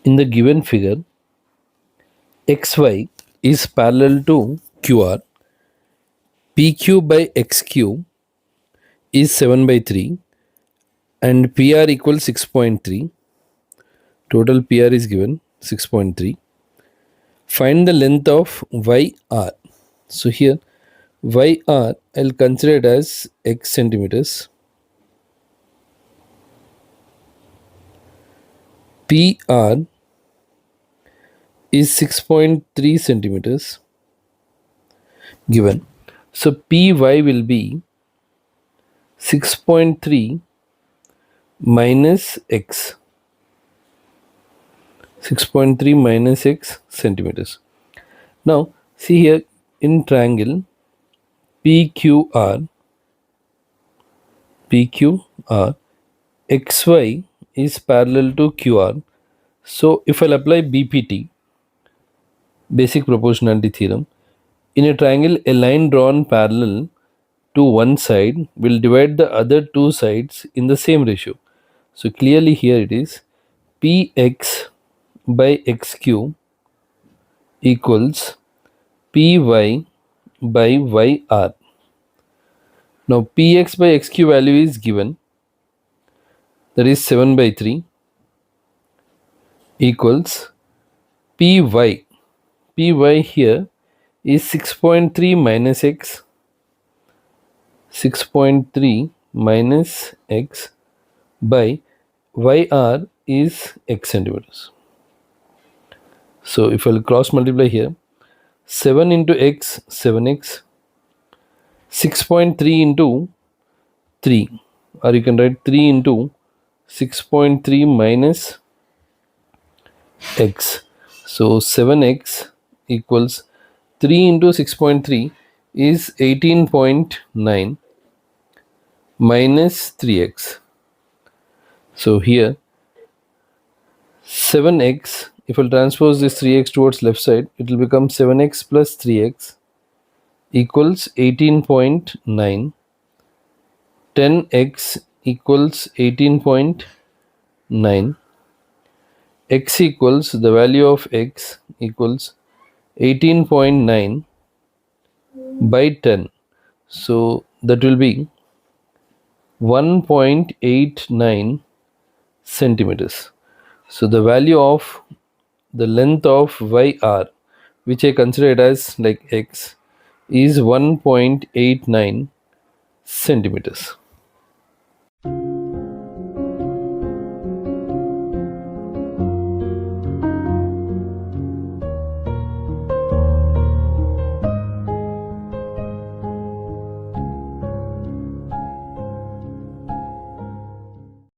In the given figure, xy is parallel to qr, pq by xq is 7 by 3 and pr equals 6.3. Total pr is given 6.3. Find the length of yr. So here yr I'll consider it as x centimeters, pr is 6.3 centimeters given. So py will be 6.3 minus x, 6.3 minus x centimeters. Now see here in triangle PQR, xy is parallel to QR. So if I'll apply BPT, Basic Proportionality Theorem, in a triangle a line drawn parallel to one side will divide the other two sides in the same ratio. So clearly here it is px by xq equals py by yr. Now px by xq value is given, that is 7 by 3 equals py. Py here is 6.3 minus x, 6.3 minus x by yr is x centimeters. So if I'll cross multiply here, 7 into x, 7x, 6.3 into 3, or you can write 3 into 6.3 minus x. So 7x equals 3 into 6.3 is 18.9 minus 3x. So here 7x, if I'll transpose this 3x towards left side, it will become 7x plus 3x equals 18.9. 10x equals 18.9. X equals, the value of x equals 18.9 by 10. So that will be 1.89 centimeters. So the value of the length of yr, which I consider it as like x, is 1.89 centimeters.